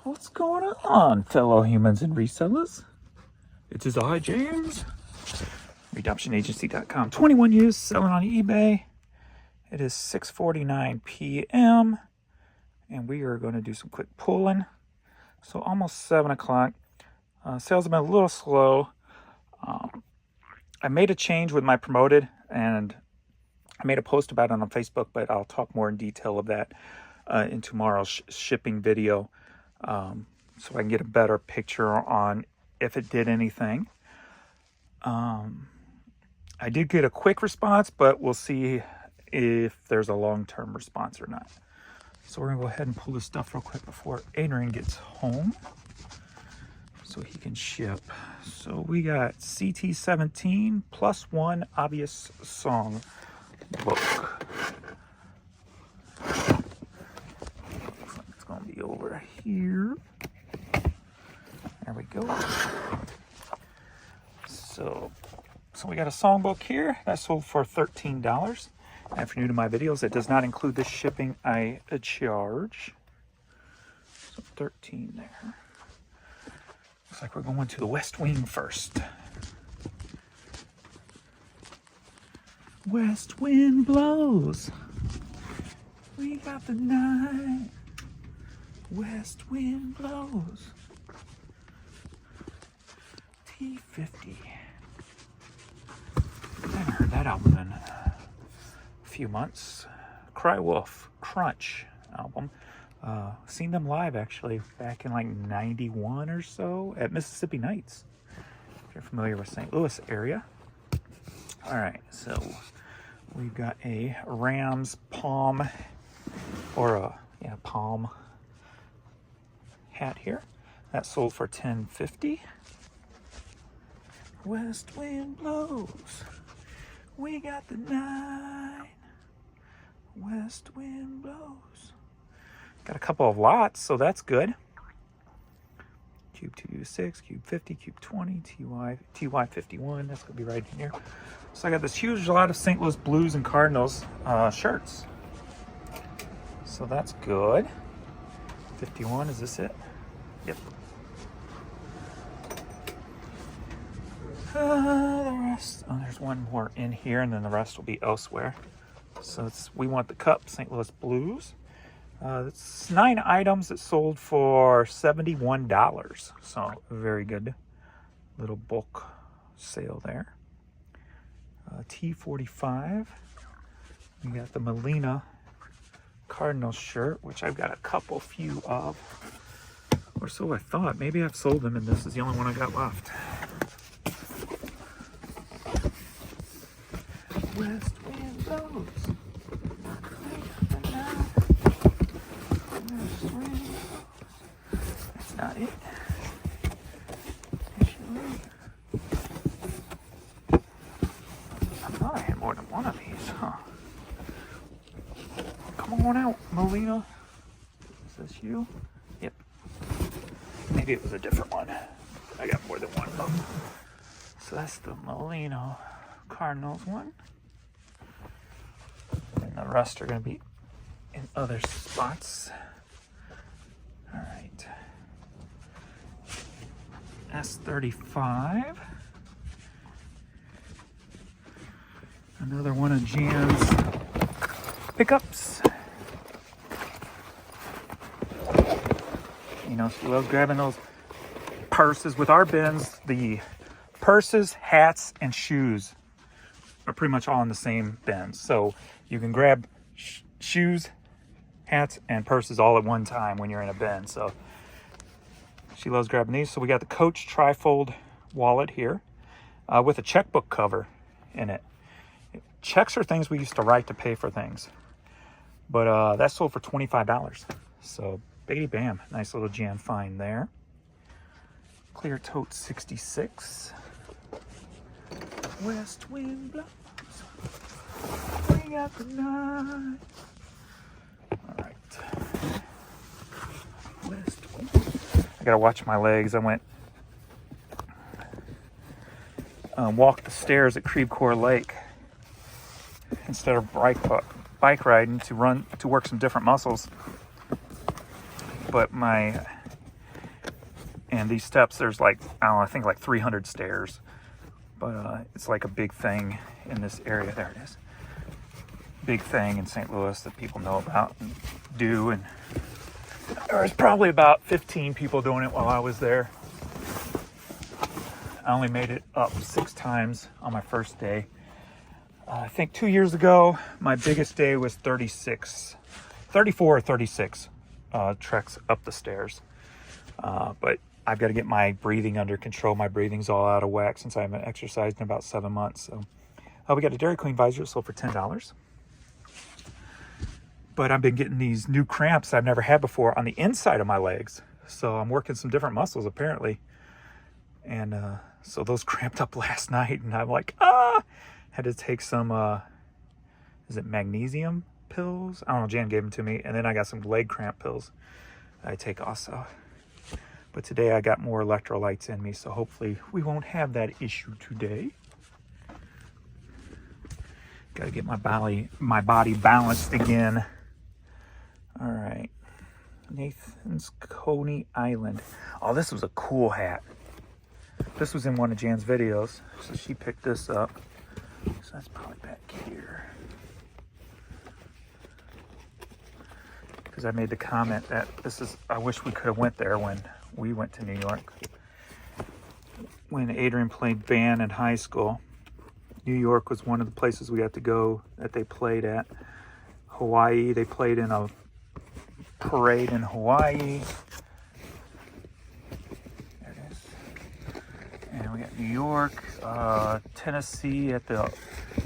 What's going on, fellow humans and resellers? It is I, James. RedemptionAgency.com. 21 used, selling on eBay. It is 6:49 p.m. and we are going to do some quick pulling. So almost 7 o'clock. Sales have been a little slow. I made a change with my promoted, and I made a post about it on Facebook, but I'll talk more in detail of that in tomorrow's shipping video, so I can get a better picture on if it did anything. I did get a quick response, but we'll see if there's a long-term response or not. So we're gonna go ahead and pull this stuff real quick before Adrian gets home so he can ship. So we got CT17 plus one obvious song book. Looks like it's gonna be over here. There we go. So we got a songbook here that sold for $13. And if you're new to my videos, it does not include the shipping I charge. So 13 there. Looks like we're going to the West Wing first. West wind blows. We got the night. West wind blows. T50. I haven't heard that album in a few months. Cry Wolf Crunch album. Seen them live actually back in like 91 or so at Mississippi Nights. If you're familiar with St. Louis area. All right, so we've got a Rams palm palm hat here. That sold for $10.50. West wind blows. We got the night. West wind blows. Got a couple of lots, so that's good. Cube 226, Cube 50, Cube 20, TY 51. That's going to be right in here. So I got this huge lot of St. Louis Blues and Cardinals shirts. So that's good. 51, is this it? Yep. The rest, there's one more in here, and then the rest will be elsewhere. So we want the cup, St. Louis Blues. It's 9 items that sold for $71. So very good little bulk sale there. T45. We got the Molina Cardinals shirt, which I've got a few of. Or so I thought. Maybe I've sold them and this is the only one I got left. West wind blows. That's not it. I thought I had more than one of these, huh? Come on out, Molina. Is this you? Yep. Maybe it was a different one. I got more than one of them. So that's the Molina Cardinals one. And the rest are going to be in other spots. All right. S35. Another one of Jan's pickups. You know, she loves grabbing those purses. With our bins, the purses, hats, and shoes are pretty much all in the same bins. So you can grab shoes, hats, and purses all at one time when you're in a bin. So she loves grabbing these. So we got the Coach Trifold wallet here with a checkbook cover in it. Checks are things we used to write to pay for things. But that sold for $25. So biggity bam. Nice little Jan find there. Clear Tote 66. West wind blows. We got the night. All right. West wind. I gotta watch my legs. I went walked the stairs at Creve Coeur Lake instead of bike riding to work some different muscles. But my And these steps, there's like, I don't know, I think like 300 stairs. But it's like a big thing in this area. There it is. Big thing in St. Louis that people know about and do. And there was probably about 15 people doing it while I was there. I only made it up 6 times on my first day. I think 2 years ago, my biggest day was 34 or 36 treks up the stairs. But I've got to get my breathing under control. My breathing's all out of whack since I haven't exercised in about 7 months. So we got a Dairy Queen visor sold for $10. But I've been getting these new cramps I've never had before on the inside of my legs. So I'm working some different muscles apparently. And so those cramped up last night, and I'm like, had to take some, is it magnesium pills? I don't know, Jan gave them to me. And then I got some leg cramp pills I take also. But today I got more electrolytes in me, so hopefully we won't have that issue today. Got to get my body balanced again. All right, Nathan's Coney Island. Oh, this was a cool hat. This was in one of Jan's videos, so she picked this up. So that's probably back here. Because I made the comment that I wish we could have went there when we went to New York. When Adrian played band in high school, New York was one of the places we got to go that they played at. Hawaii, they played in a parade in Hawaii. There it is. And we got New York, Tennessee at the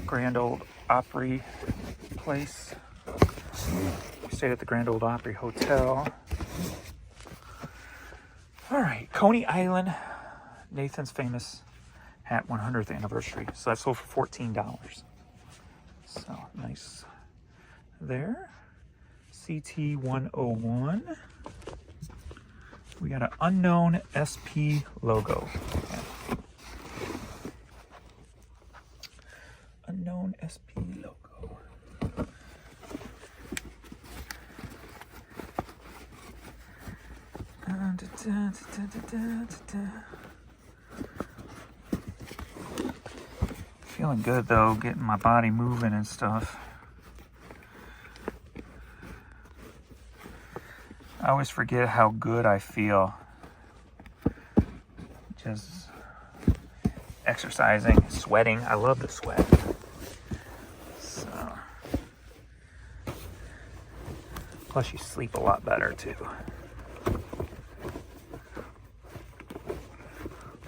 Grand Ole Opry place. We stayed at the Grand Ole Opry Hotel. All right, Coney Island, Nathan's famous hat 100th anniversary. So that sold for $14. So nice there. CT 101. We got an unknown SP logo. Unknown SP logo. Feeling good though, getting my body moving and stuff. I always forget how good I feel just exercising, sweating. I love the sweat. So, plus you sleep a lot better too.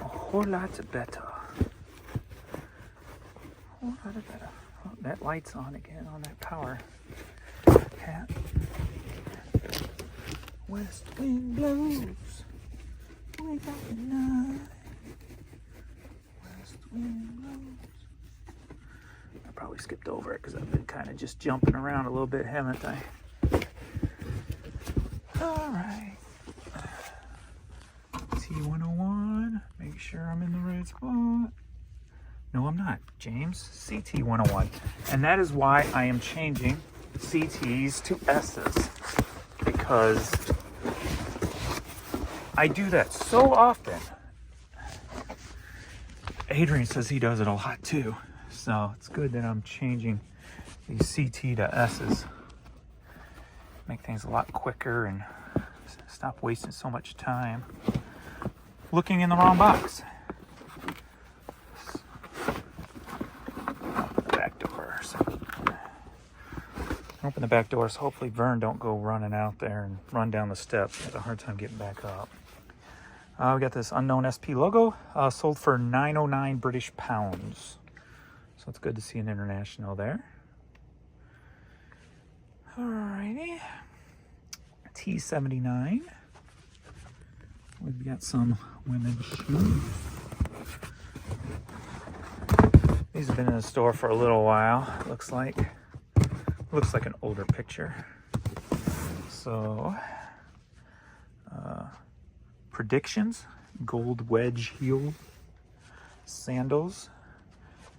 A whole lot better. A whole lot better. Oh, that light's on again on that power hat. West wind blows way back at night. West wind blows. I probably skipped over it because I've been kind of just jumping around a little bit, haven't I? All right. T101. Make sure I'm in the right spot. No, I'm not, James. CT101. And that is why I am changing CTs to S's. Because I do that so often. Adrian says he does it a lot too. So it's good that I'm changing these CT to S's. Make things a lot quicker and stop wasting so much time looking in the wrong box. Open the back doors. Open the back door so hopefully Vern don't go running out there and run down the steps. He has a hard time getting back up. We got this unknown SP logo, sold for 909 British pounds. So it's good to see an international there. Alrighty. T79. We've got some women's shoes. These have been in the store for a little while, looks like. Looks like an older picture. So, Predictions, gold wedge heel sandals.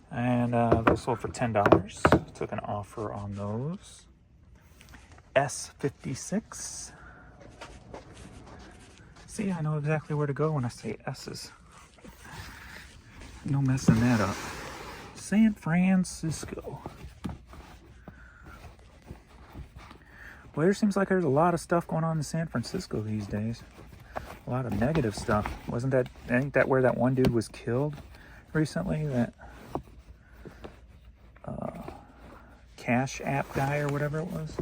And those sold for $10. Took an offer on those. S56. See, I know exactly where to go when I say S's. No messing that up. San Francisco. Well, there seems like there's a lot of stuff going on in San Francisco these days. A lot of negative stuff. Ain't that where that one dude was killed recently? That Cash App guy or whatever it was?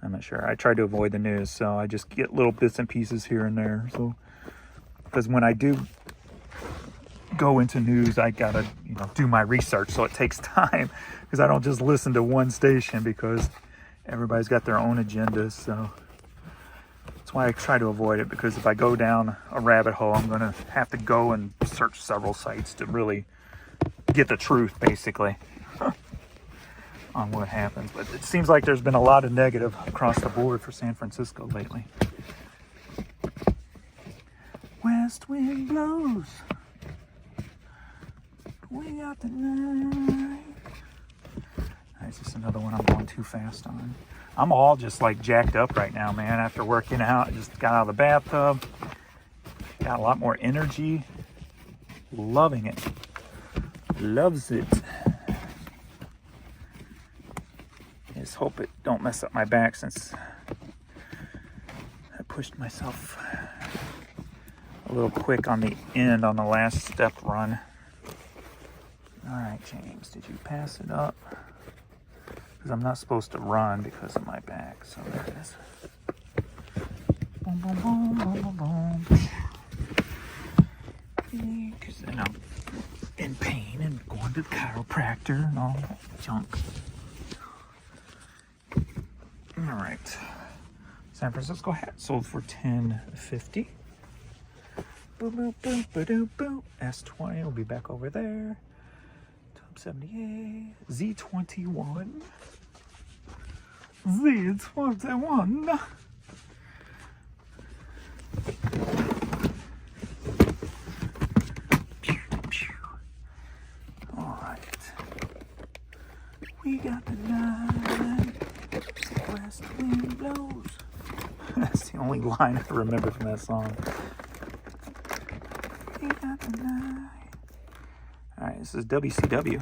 I'm not sure. I tried to avoid the news, so I just get little bits and pieces here and there. So, because when I do go into news, I gotta, do my research. So it takes time because I don't just listen to one station because everybody's got their own agendas. So that's why I try to avoid it, because if I go down a rabbit hole, I'm gonna have to go and search several sites to really get the truth, basically, on what happens. But it seems like there's been a lot of negative across the board for San Francisco lately. West wind blows. We got the night. That's just another one I'm going too fast on. I'm all just like jacked up right now, man. After working out, just got out of the bathtub. Got a lot more energy. Loving it. Loves it. Just hope it don't mess up my back, since I pushed myself a little quick on the end on the last step run. All right, James, did you pass it up? Because I'm not supposed to run because of my back. So there it is. Boom, boom, boom, boom, boom, boom. Because then I'm in pain and going to the chiropractor and all that junk. All right. San Francisco hat sold for $10.50. Boop, boop, boop, boop, boop. S20 will be back over there. Top 78. Z21. Z21. Pew, pew. All right. We got the night. West wind blows. That's the only line I remember from that song. We got the night. All right, this is WCW.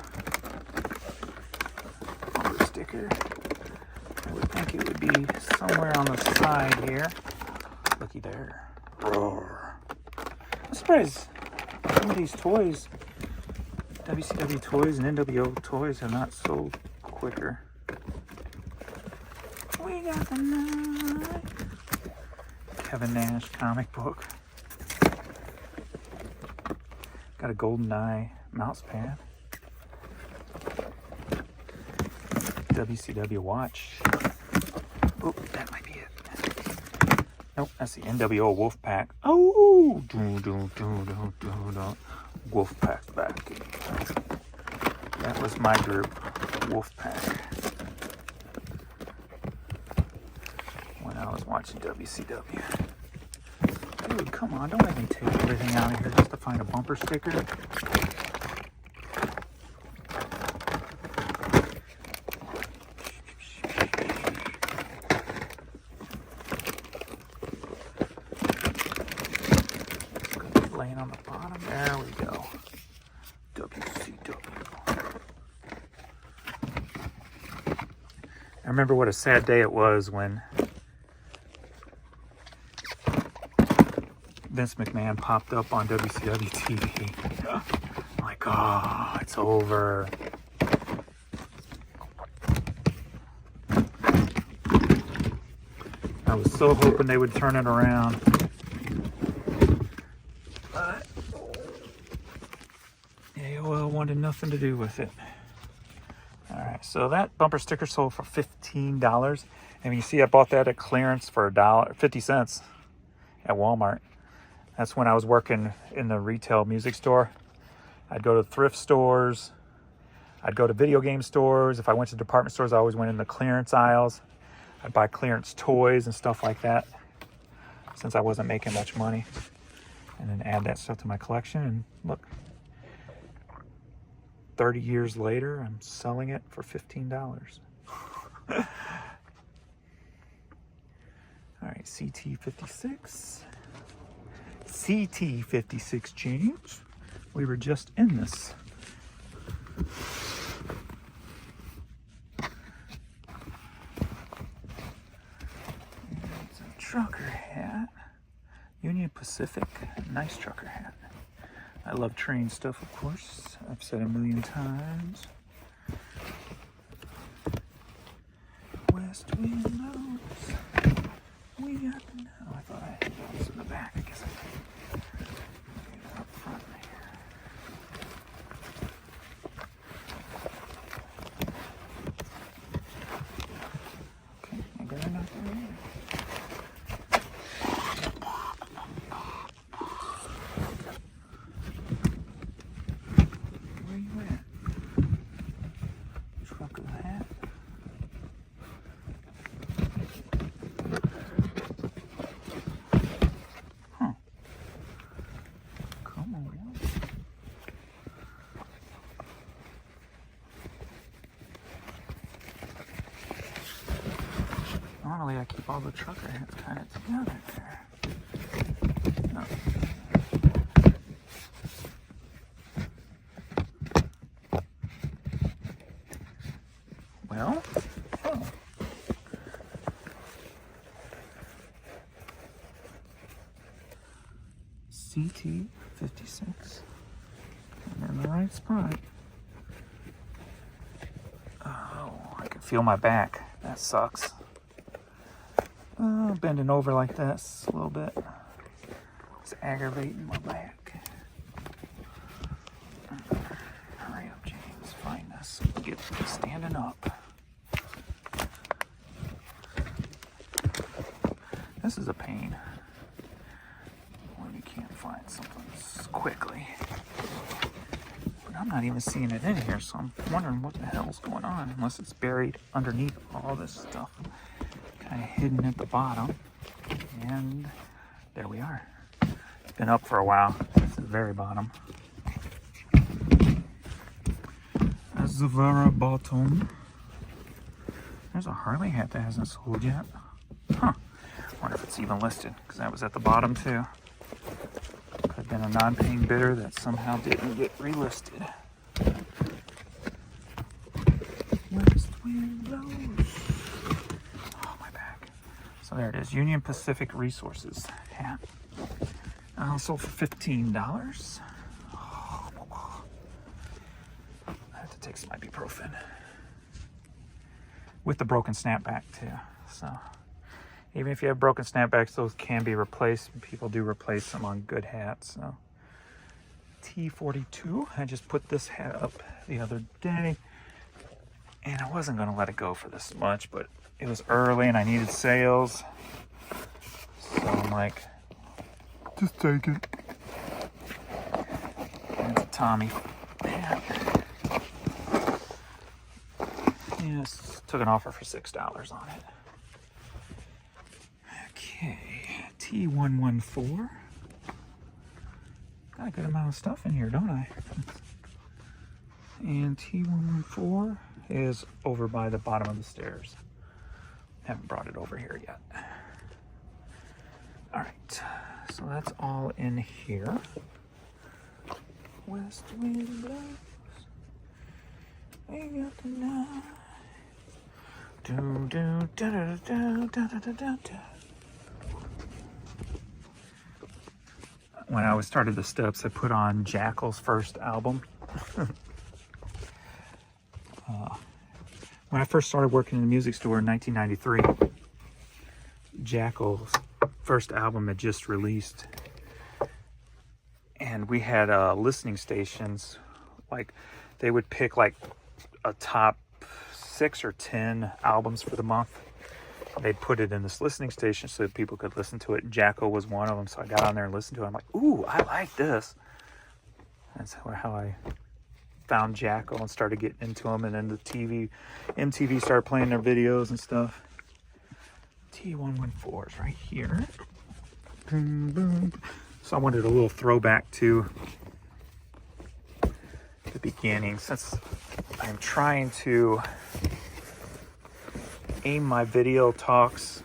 Bumper sticker. I would think it would be somewhere on the side here. Looky there. Roar. I'm surprised some of these toys, WCW toys and NWO toys, are not sold quicker. We got the night. Kevin Nash comic book. Got a GoldenEye mouse pad. WCW watch. Oh, that might be it. Nope, that's the NWO Wolfpack. Oh, Wolfpack back. That was my group, Wolfpack. When I was watching WCW. Dude, come on, don't let me take everything out of here just to find a bumper sticker. Laying on the bottom. There we go. WCW. I remember what a sad day it was when Vince McMahon popped up on WCW TV. I'm like, oh, it's over. I was so hoping they would turn it around. But AOL wanted nothing to do with it. All right, so that bumper sticker sold for $15. And you see I bought that at clearance for $1.50 at Walmart. That's when I was working in the retail music store. I'd go to thrift stores. I'd go to video game stores. If I went to department stores, I always went in the clearance aisles. I'd buy clearance toys and stuff like that, since I wasn't making much money. And then add that stuff to my collection. And look, 30 years later, I'm selling it for $15. All right, CT56. CT56 James. We were just in this. It's a trucker hat. Union Pacific, nice trucker hat. I love train stuff, of course. I've said a million times. West windows. We got the now. I thought I had those in the back. I guess I did. Up front here. Okay, I better not go in. Where you at? Trucker hat. Normally I keep all the trucker hats kind of together there. No. Well, oh. CT56. I'm in the right spot. Oh, I can feel my back. That sucks. Bending over like this a little bit. It's aggravating my back. Hurry up, James. Find this. Get standing up. This is a pain when you can't find something quickly. But I'm not even seeing it in here, so I'm wondering what the hell's going on, unless it's buried underneath all this stuff. Kind of hidden at the bottom, and there we are. It's been up for a while. It's the very bottom. That's the very bottom. There's a Harley hat that hasn't sold yet. Huh. Wonder if it's even listed, because that was at the bottom too. Could have been a non-paying bidder that somehow didn't get relisted. West windows. So there it is, Union Pacific Resources hat. Sold for $15. Oh, I have to take some ibuprofen. With the broken snapback too. So even if you have broken snapbacks, those can be replaced. People do replace them on good hats. So T42, I just put this hat up the other day. And I wasn't gonna let it go for this much, but it was early and I needed sales. So I'm like, just take it. And it's a Tommy hat. Yes, took an offer for $6 on it. Okay, T114. Got a good amount of stuff in here, don't I? And T114 is over by the bottom of the stairs. Haven't brought it over here yet. All right, so that's all in here. West windows. We got the night. Do do da da da da da da da. When I started the steps, I put on Jackal's first album. When I first started working in the music store in 1993, Jackal's first album had just released. And we had listening stations, like they would pick like a top 6 or 10 albums for the month. They'd put it in this listening station so that people could listen to it. Jackal was one of them, so I got on there and listened to it. I'm like, ooh, I like this. That's how I found Jackal and started getting into them. And then the MTV started playing their videos and stuff. T114 is right here. Boom, boom. So I wanted a little throwback to the beginning, since I'm trying to aim my video talks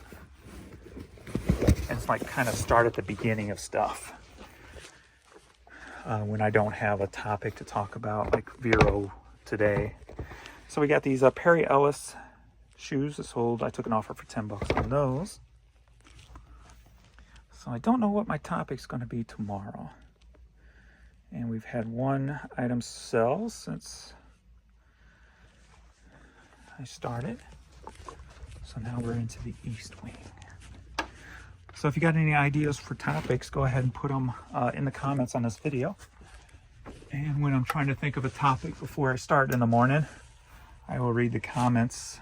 and like kind of start at the beginning of stuff. when I don't have a topic to talk about, like Vero today. So we got these Perry Ellis shoes that sold. I took an offer for $10 on those. So I don't know what my topic's going to be tomorrow. And we've had one item sell since I started. So now we're into the East Wing. So if you got any ideas for topics, go ahead and put them in the comments on this video. And when I'm trying to think of a topic before I start in the morning, I will read the comments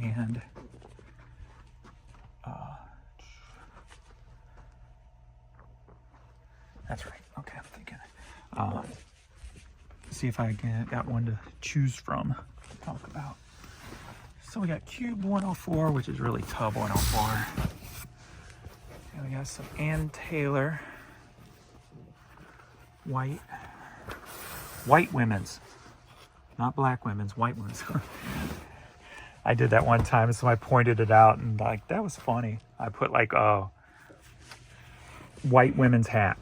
and that's right. Okay, I'm thinking. See if I got one to choose from to talk about. So we got Cube 104, which is really Tub 104. And we got some Ann Taylor white women's, not black women's, white women's. I did that one time, and so I pointed it out, and like that was funny. I put like a white women's hat,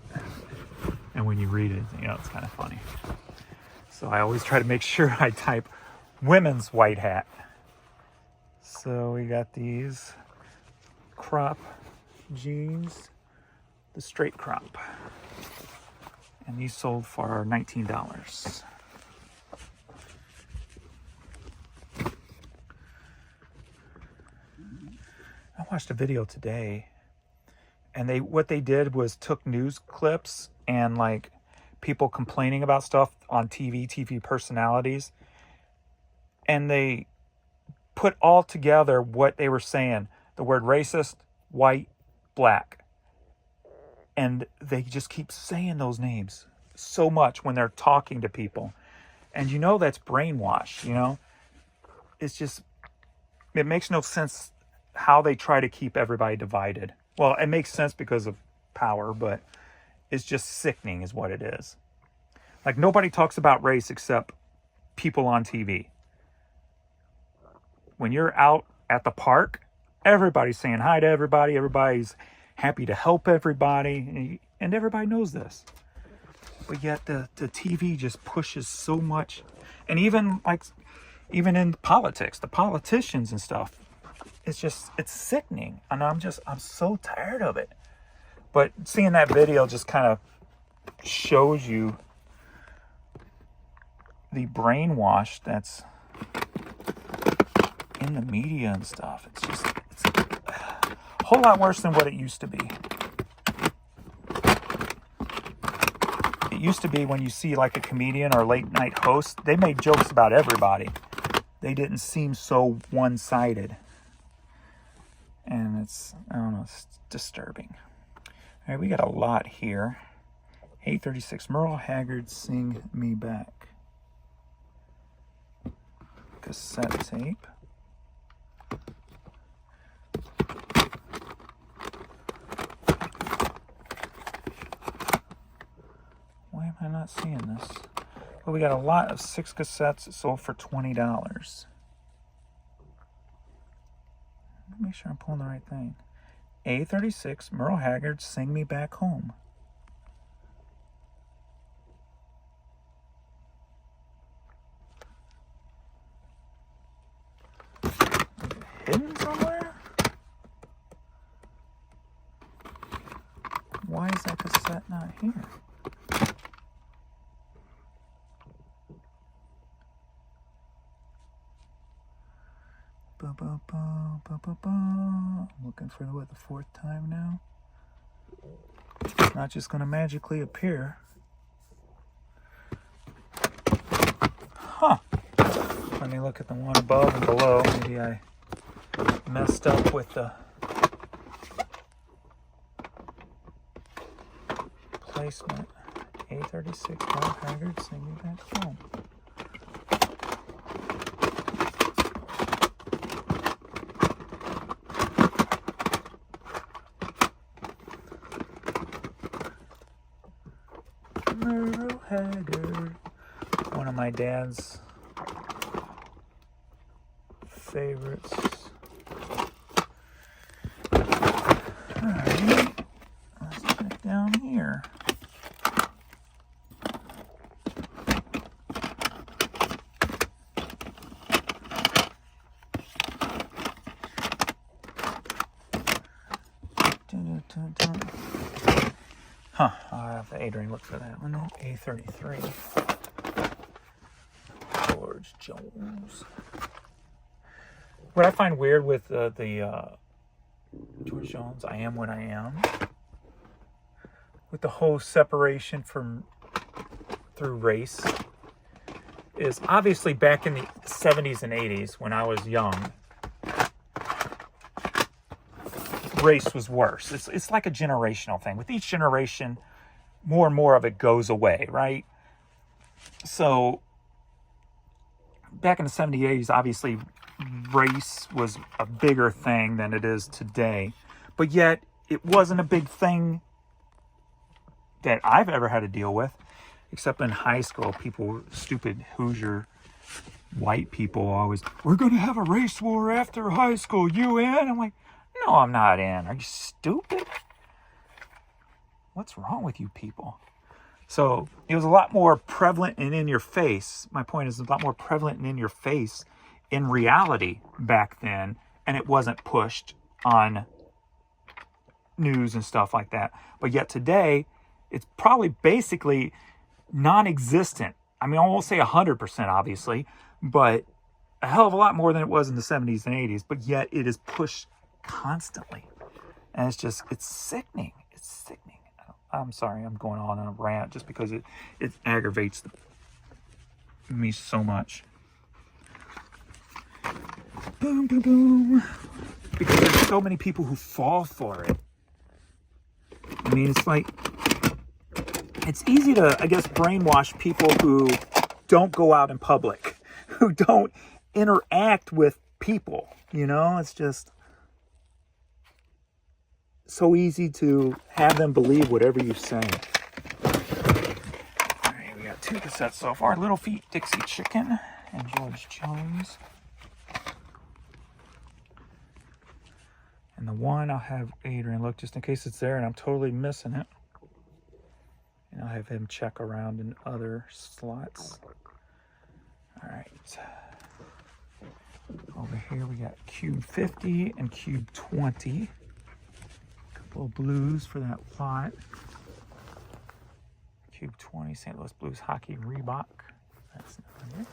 and when you read it, you know, it's kind of funny. So I always try to make sure I type women's white hat. So we got these crop jeans, the straight crop, and these sold for $19. I watched a video today, and what they did was took news clips and like people complaining about stuff on TV personalities, and they put all together what they were saying, the word racist, white, black, and they just keep saying those names so much when they're talking to people, and you know that's brainwash. You know, it's just, it makes no sense how they try to keep everybody divided. Well, it makes sense because of power, but it's just sickening is what it is. Like, nobody talks about race except people on TV. When you're out at the park, everybody's saying hi to everybody. Everybody's happy to help everybody. And everybody knows this. But yet the TV just pushes so much. And even in politics, the politicians and stuff, it's sickening. And I'm so tired of it. But seeing that video just kind of shows you the brainwash that's in the media and stuff. It's a whole lot worse than what it used to be. It used to be when you see like a comedian or late night host, they made jokes about everybody. They didn't seem so one-sided. And I don't know, it's disturbing. All right, we got a lot here. 836 Merle Haggard, Sing Me Back. Cassette tape. Why am I not seeing this? Well, we got a lot of 6 cassettes that sold for $20. Make sure I'm pulling the right thing. A36 Merle Haggard, Sing Me Back Home. Hidden somewhere? Why is that cassette not here? I'm looking for the 4th time now. It's not just going to magically appear. Huh. Let me look at the one above and below. Maybe I messed up with the placement. A36 Merle Haggard, Sing Me Back Home. Merle Haggard, one of my dad's favorites. Alright, let's check down here. Huh, I'll have Adrian look for that one. A33. George Jones. What I find weird with the George Jones, I Am What I Am, with the whole separation through race, is obviously back in the 70s and 80s when I was young, race was worse. It's like a generational thing. With each generation, more and more of it goes away, right? So back in the 70s, 80s, obviously race was a bigger thing than it is today. But yet, it wasn't a big thing that I've ever had to deal with, except in high school. People, stupid Hoosier white people, always, we're going to have a race war after high school. You in? I'm like, no, I'm not in. Are you stupid? What's wrong with you people? So it was a lot more prevalent and in your face. My point is, a lot more prevalent and in your face in reality back then, and it wasn't pushed on news and stuff like that. But yet today, it's probably basically non-existent. I mean, I won't say 100%, obviously, but a hell of a lot more than it was in the 70s and 80s. But yet it is pushed constantly, and it's sickening. It's sickening. I'm sorry, I'm going on a rant just because it aggravates me so much. Boom, boom, boom. Because there's so many people who fall for it. I mean, it's like, it's easy to, I guess, brainwash people who don't go out in public, who don't interact with people, you know? It's just so easy to have them believe whatever you say. All right, we got 2 cassettes so far. Little Feat, Dixie Chicken, and George Jones. And the one, I'll have Adrian look just in case it's there and I'm totally missing it. And I'll have him check around in other slots. All right. Over here we got Cube 50 and Cube 20. Couple of blues for that lot. Cube 20, St. Louis Blues Hockey Reebok. That's not it.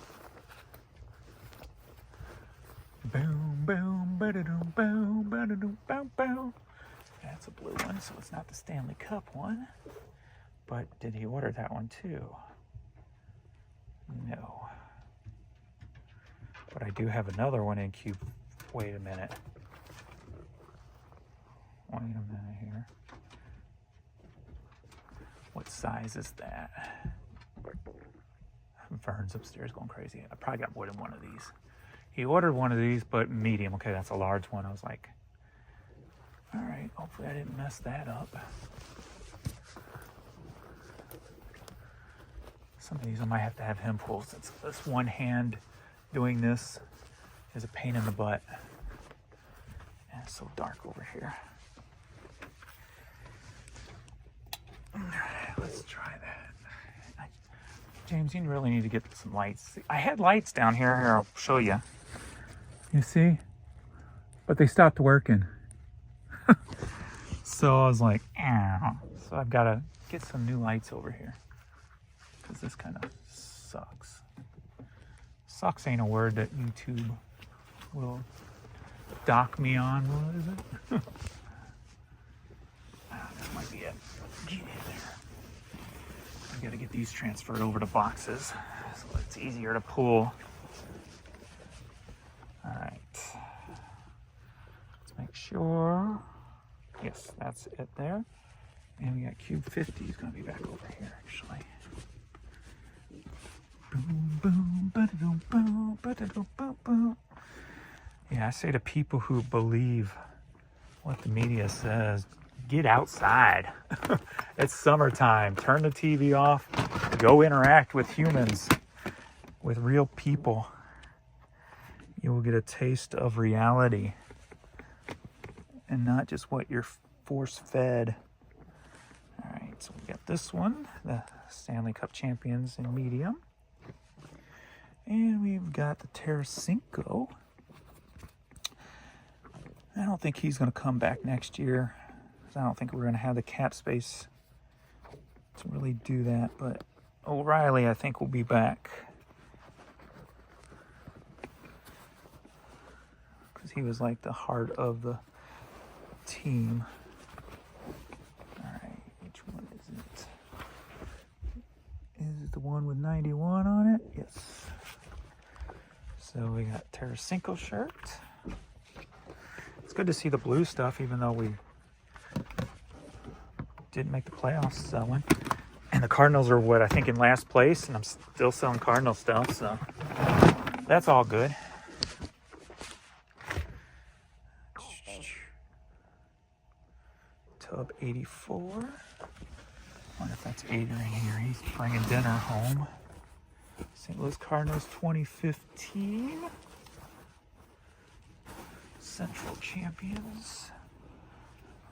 Boom, boom, ba-da-doom, boom, ba-da-doom, boom, boom. That's a blue one, so it's not the Stanley Cup one. But did he order that one too? No. But I do have another one in Cube. Wait a minute. Wait a minute here. What size is that? Vern's upstairs going crazy. I probably got more than one of these. He ordered one of these, but medium. Okay, that's a large one. I was like, all right, hopefully I didn't mess that up. Some of these I might have to have him pull, since this one hand doing this is a pain in the butt. And it's so dark over here. Let's try that. James, you really need to get some lights. I had lights down here. Here, I'll show you. You see? But they stopped working. So I was like, ow. So I've got to get some new lights over here, because this kind of sucks. Sucks ain't a word that YouTube will dock me on. What is it? That might be it. Get in there. I got to get these transferred over to boxes so it's easier to pull. All right. Let's make sure. Yes, that's it there. And we got Cube 50. He's going to be back over here, actually. Boom, boom, ba-da-doom, boom, ba-da-doom, boom, boom. Yeah, I say to people who believe what the media says, get outside. It's summertime. Turn the TV off. Go interact with humans, with real people. You will get a taste of reality and not just what you're force-fed. All right, so we got this one, the Stanley Cup champions in medium. And we've got the Tarasenko. I don't think he's going to come back next year. I don't think we're going to have the cap space to really do that, but O'Reilly, I think, will be back. Because he was like the heart of the team. All right, which one is it? Is it the one with 91 on it? Yes. So we got Tarasenko shirt. It's good to see the blue stuff, even though we didn't make the playoffs selling. And the Cardinals are what, I think, in last place, and I'm still selling Cardinal stuff, so that's all good. Tub 84. Wonder if that's Adrian here. He's bringing dinner home. St. Louis Cardinals 2015. Central champions.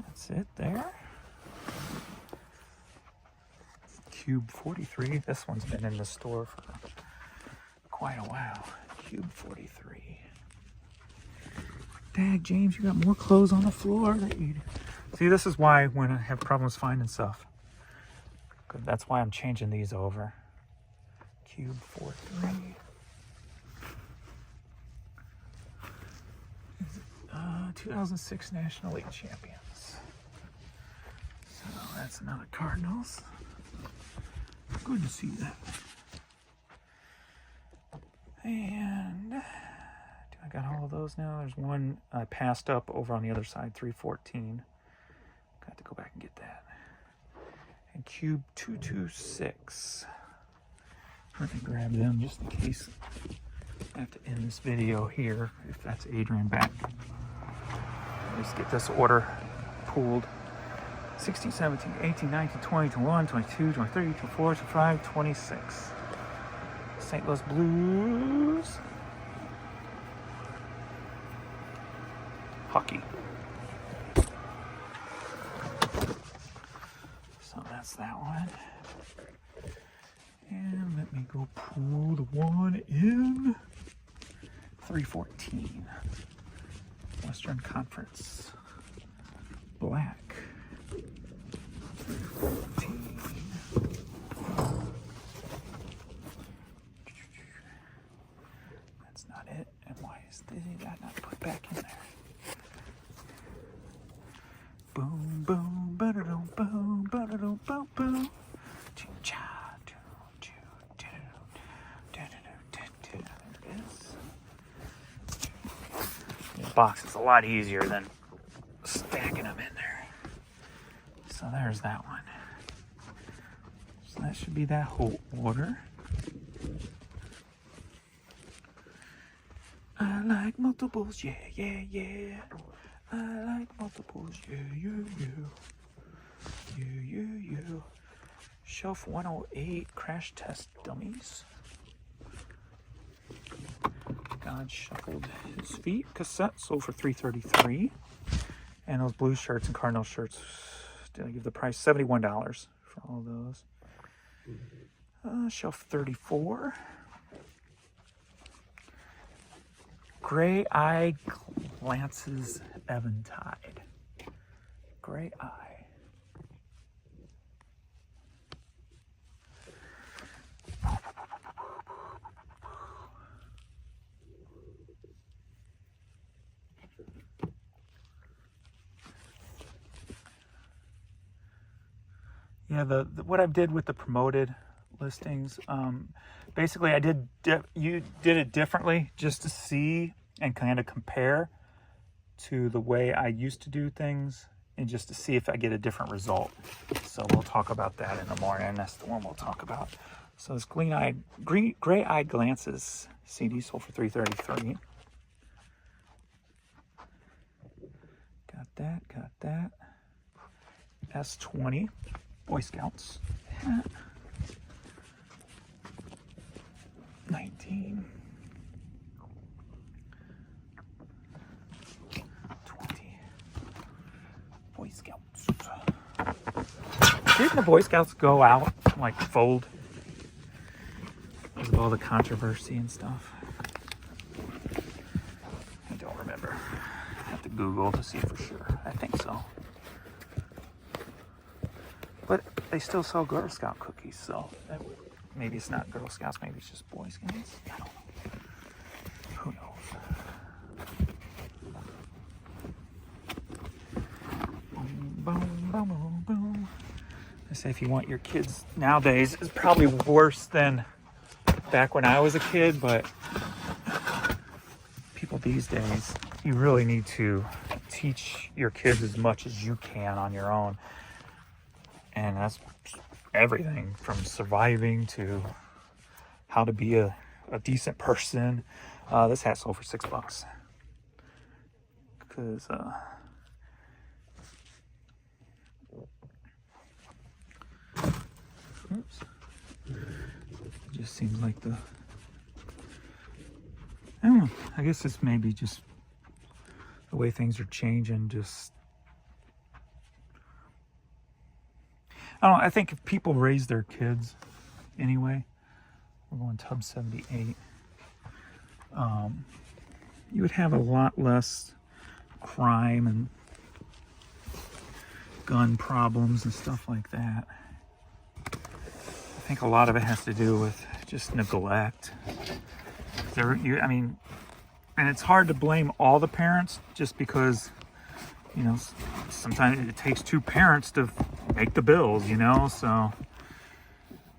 That's it there. Cube 43. This one's been in the store for quite a while. Cube 43. Dag, James, you got more clothes on the floor that you... See, this is why when I have problems finding stuff. Good, that's why I'm changing these over. Cube 43. 2006 National League champions. So that's another Cardinals. Good to see that. And do I got all of those now? There's one I passed up over on the other side, 314. Got to go back and get that. And Cube 226. Let me grab them just in case I have to end this video here, if that's Adrian back. Let's get this order pooled. 16, 17, 18, 19, 20, 21, 22, 23, 24, 25, 26. St. Louis Blues. Hockey. So that's that one. And let me go pull the one in 314. Western Conference. Black. 314. That's not it. And why is that not put back in there? Boom, boom, ba-da-dum, boom, ba-da-dum, boom, boom. Ching-cha. Box is a lot easier than stacking them in there. So there's that one. So that should be that whole order. I like multiples, yeah, yeah, yeah. I like multiples, yeah, yeah, yeah. Yeah, yeah, yeah. Shelf 108 crash test dummies. God shuffled his feet. Cassette sold for $333. And those blue shirts and Cardinal shirts, did I give the price? $71 for all those. Shelf 34. Gray Eye Glances Eventide. Gray Eye. Yeah, what I did with the promoted listings, basically you did it differently just to see and kind of compare to the way I used to do things and just to see if I get a different result. So we'll talk about that in the morning, and that's the one we'll talk about. So this Gray Eye Glances CD sold for $333. Got that. S20 Boy Scouts hat. 19. 20. Boy Scouts. Didn't the Boy Scouts go out, like, fold? With all the controversy and stuff. I don't remember. I have to Google to see for sure. I think so. But they still sell Girl Scout cookies, so maybe it's not Girl Scouts, maybe it's just Boy Scouts. I don't know. Who knows? Boom, boom, boom, boom. I say if you want your kids nowadays, it's probably worse than back when I was a kid, but people these days, you really need to teach your kids as much as you can on your own. And that's everything from surviving to how to be a decent person. This hat sold for $6 because oops, it just seems like I don't know, I guess it's maybe just the way things are changing. Just I don't know, I think if people raise their kids anyway, we're going Tub 78, you would have a lot less crime and gun problems and stuff like that. I think a lot of it has to do with just neglect. I mean, and it's hard to blame all the parents just because, you know, sometimes it takes two parents to make the bills, you know, so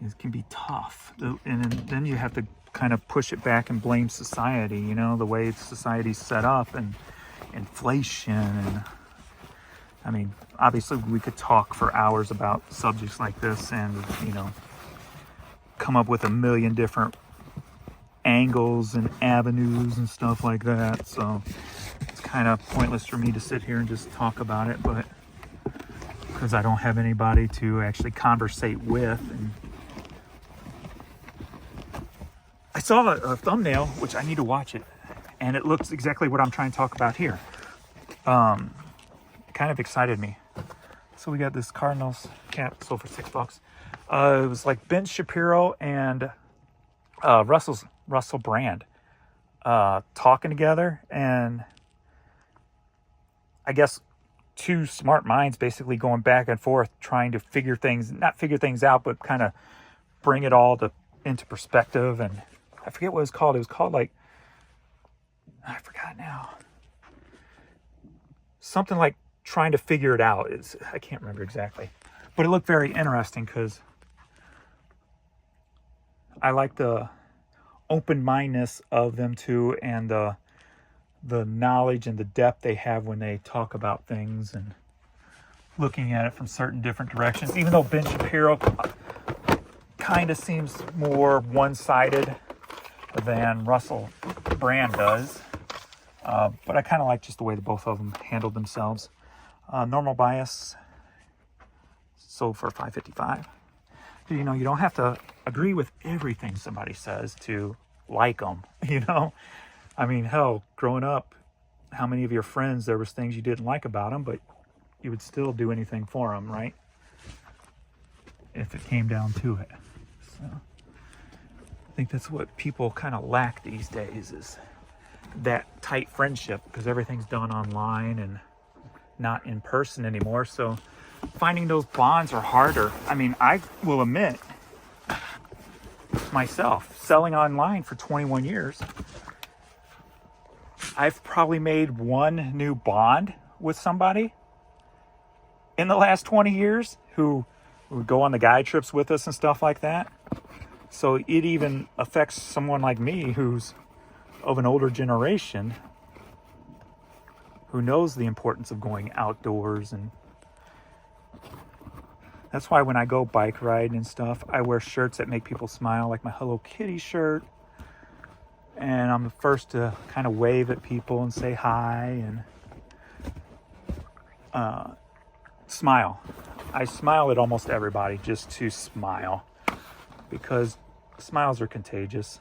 it can be tough. And then you have to kind of push it back and blame society, you know, the way society's set up and inflation. And I mean, obviously we could talk for hours about subjects like this and, you know, come up with a million different angles and avenues and stuff like that. So it's kind of pointless for me to sit here and just talk about it, but because I don't have anybody to actually conversate with. And I saw a thumbnail, which I need to watch it, and it looks exactly what I'm trying to talk about here. Kind of excited me. So we got this Cardinals cap sold for $6. It was like Ben Shapiro and Russell Brand talking together, and I guess two smart minds basically going back and forth trying to not figure things out, but kind of bring it all into perspective. And I forget what it was called. It was called like, I forgot now. Something like trying to figure it out. I can't remember exactly. But it looked very interesting because I like the open-mindedness of them two, and the knowledge and the depth they have when they talk about things and looking at it from certain different directions. Even though Ben Shapiro kind of seems more one-sided than Russell Brand does. But I kind of like just the way that both of them handled themselves. Normal Bias sold for $5.55. You know, you don't have to agree with everything somebody says to like them, you know? I mean, hell, growing up, how many of your friends, there was things you didn't like about them, but you would still do anything for them, right? If it came down to it. So I think that's what people kind of lack these days, is that tight friendship, because everything's done online and not in person anymore. So finding those bonds are harder. I mean, I will admit myself, selling online for 21 years, I've probably made one new bond with somebody in the last 20 years who would go on the guide trips with us and stuff like that. So it even affects someone like me who's of an older generation, who knows the importance of going outdoors. And that's why when I go bike riding and stuff, I wear shirts that make people smile, like my Hello Kitty shirt. And I'm the first to kind of wave at people and say hi and smile. I smile at almost everybody just to smile, because smiles are contagious.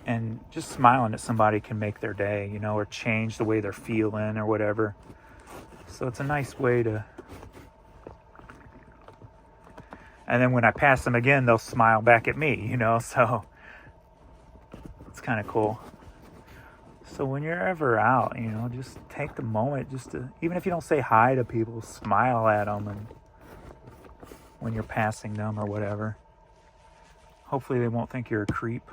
And just smiling at somebody can make their day, you know, or change the way they're feeling or whatever. So it's a nice way to... And then when I pass them again, they'll smile back at me, you know, so it's kind of cool. So when you're ever out, you know, just take the moment just to, even if you don't say hi to people, smile at them and when you're passing them or whatever. Hopefully they won't think you're a creep.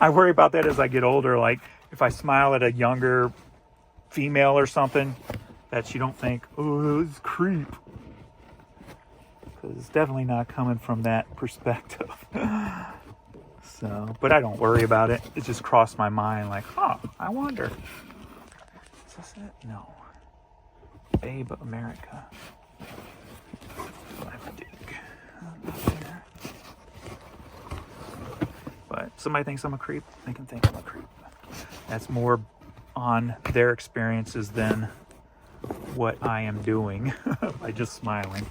I worry about that as I get older. Like if I smile at a younger female or something, that she don't think, oh, it's creep. Because it's definitely not coming from that perspective. So, but I don't worry about it. It just crossed my mind like, huh, I wonder. Is this it? No. Babe America. I have to dig. But somebody thinks I'm a creep, they can think I'm a creep. That's more on their experiences than what I am doing by just smiling.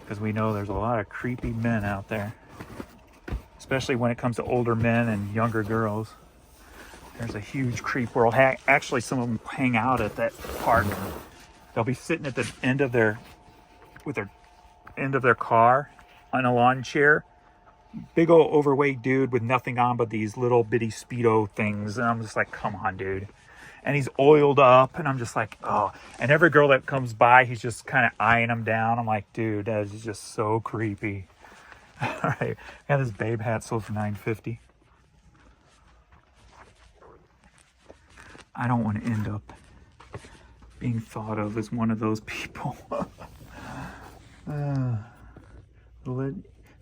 Because we know there's a lot of creepy men out there, especially when it comes to older men and younger girls. There's a huge creep world. Actually, some of them hang out at that park. They'll be sitting at the end of their car on a lawn chair. Big old overweight dude with nothing on but these little bitty Speedo things. And I'm just like, come on, dude. And he's oiled up. And I'm just like, oh. And every girl that comes by, he's just kind of eyeing him down. I'm like, dude, that is just so creepy. All right. I got this Babe hat sold for $9.50. I don't want to end up being thought of as one of those people.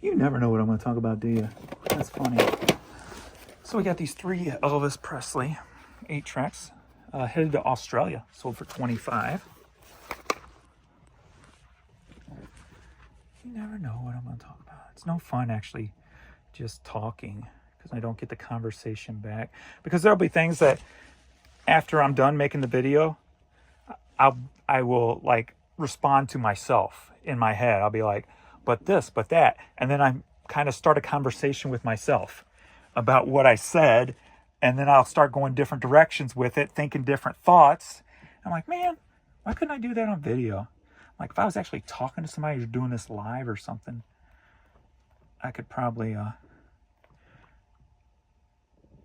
You never know what I'm going to talk about, do you? That's funny. So we got these 3 Elvis Presley 8-tracks headed to Australia, sold for $25. You never know what I'm going to talk about. It's no fun actually just talking because I don't get the conversation back. Because there'll be things that after I'm done making the video, I will like respond to myself in my head. I'll be like, but this, but that. And then I kind of start a conversation with myself about what I said. And then I'll start going different directions with it, thinking different thoughts. I'm like, man, why couldn't I do that on video? Like if I was actually talking to somebody who's doing this live or something, I could probably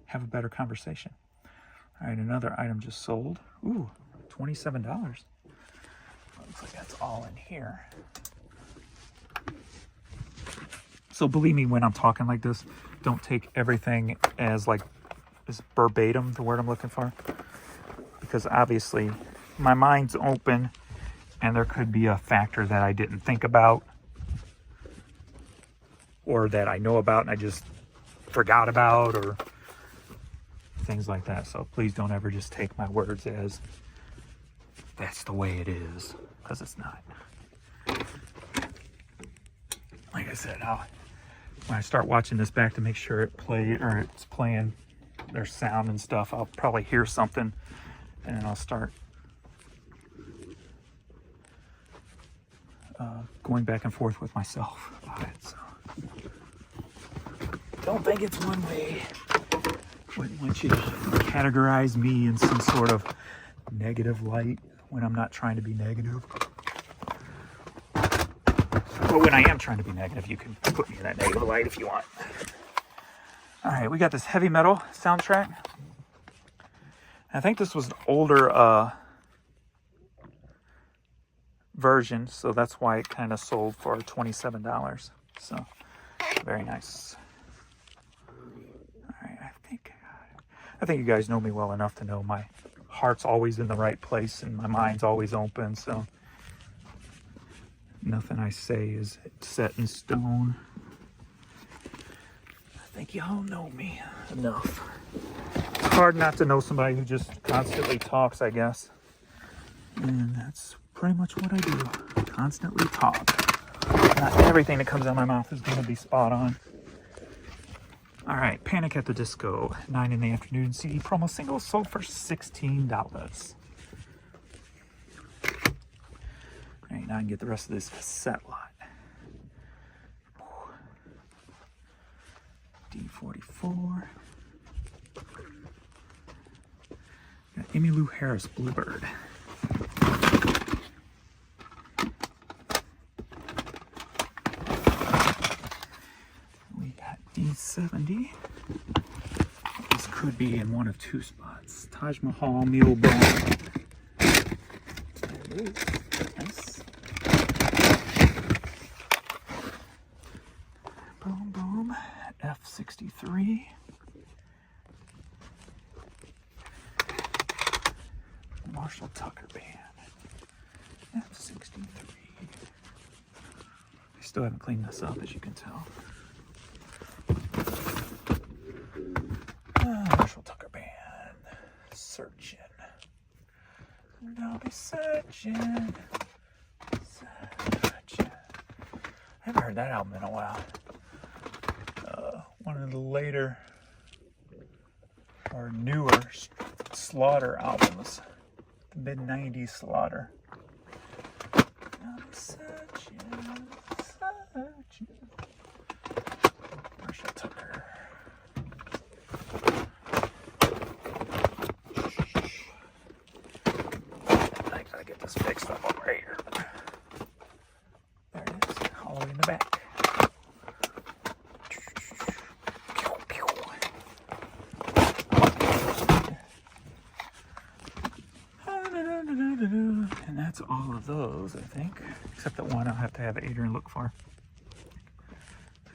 have a better conversation. All right, another item just sold. Ooh, $27. Looks like that's all in here. So believe me, when I'm talking like this, don't take everything as like as verbatim, the word I'm looking for. Because obviously my mind's open and there could be a factor that I didn't think about or that I know about and I just forgot about or things like that. So please don't ever just take my words as that's the way it is, because it's not. Like I said, when I start watching this back to make sure it's playing their sound and stuff, I'll probably hear something and then I'll start going back and forth with myself about it. So don't think it's one way. Wouldn't want you to categorize me in some sort of negative light when I'm not trying to be negative. But when I am trying to be negative, you can put me in that negative light if you want. All right, we got this heavy metal soundtrack. I think this was an older version, so that's why it kind of sold for $27. So, very nice. All right, I think you guys know me well enough to know my heart's always in the right place and my mind's always open, so nothing I say is set in stone. I think y'all know me enough. It's hard not to know somebody who just constantly talks, I guess. And that's pretty much what I do. Constantly talk. Not everything that comes out of my mouth is going to be spot on. All right, Panic at the Disco, 9 in the afternoon CD promo single sold for $16. All right, now I can get the rest of this cassette lot. D44. Got Emmylou Harris, Bluebird. We got D70. This could be in one of 2 spots. Taj Mahal, Mule Bone. Nice. Marshall Tucker band. F63. I still haven't cleaned this up, as you can tell. Marshall Tucker band. Searching. And I'll be searching. Searching. I haven't heard that album in a while. One of the later or newer Slaughter albums. The mid-90s Slaughter. I'll be searching, searching. Marshall Tucker. I gotta get this fixed up over here. There it is, all the way in the back. And that's all of those, I think, except that one I'll have to have Adrian look for.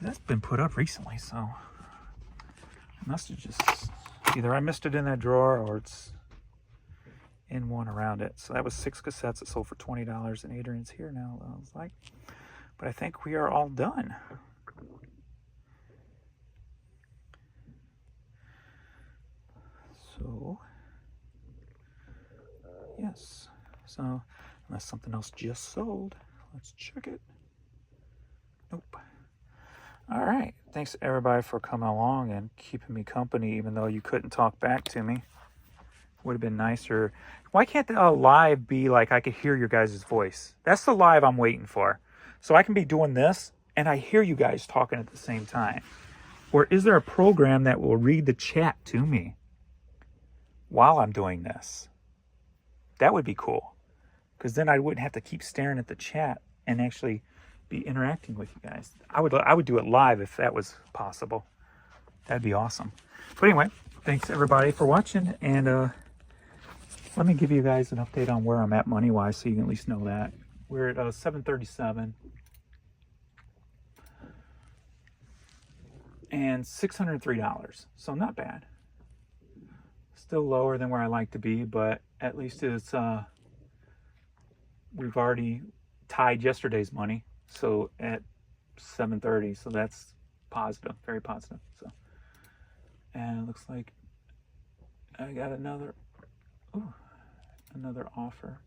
That's been put up recently, so I must have just, either I missed it in that drawer or it's in one around it. So that was 6 cassettes that sold for $20, and Adrian's here now, I was like. But I think we are all done. So, yes. So, unless something else just sold, let's check it. Nope. All right. Thanks everybody for coming along and keeping me company, even though you couldn't talk back to me. Would have been nicer. Why can't the live be like I could hear your guys' voice? That's the live I'm waiting for. So I can be doing this and I hear you guys talking at the same time. Or is there a program that will read the chat to me while I'm doing this? That would be cool. Because then I wouldn't have to keep staring at the chat and actually be interacting with you guys. I would do it live if that was possible. That'd be awesome. But anyway, thanks everybody for watching, and let me give you guys an update on where I'm at money-wise so you can at least know that. We're at $737 and $603, so not bad. Still lower than where I like to be, but at least it's we've already tied yesterday's money, so at 730, so that's positive, very positive. So, and it looks like I got another offer.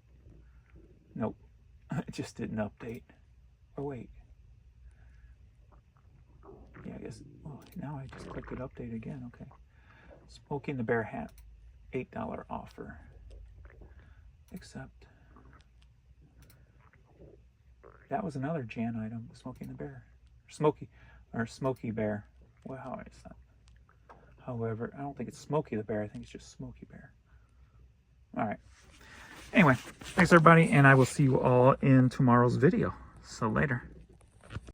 Nope, it just didn't update. Oh wait, yeah, I guess. Oh, now I just clicked it update again. Okay, Smokey and the Bear hat, $8 offer. Accept. That was another Jan item, Smokey and the Bear. Smokey Bear. Well, how is that? However, I don't think it's Smokey the Bear. I think it's just Smokey Bear. All right. Anyway, thanks everybody, and I will see you all in tomorrow's video. So later.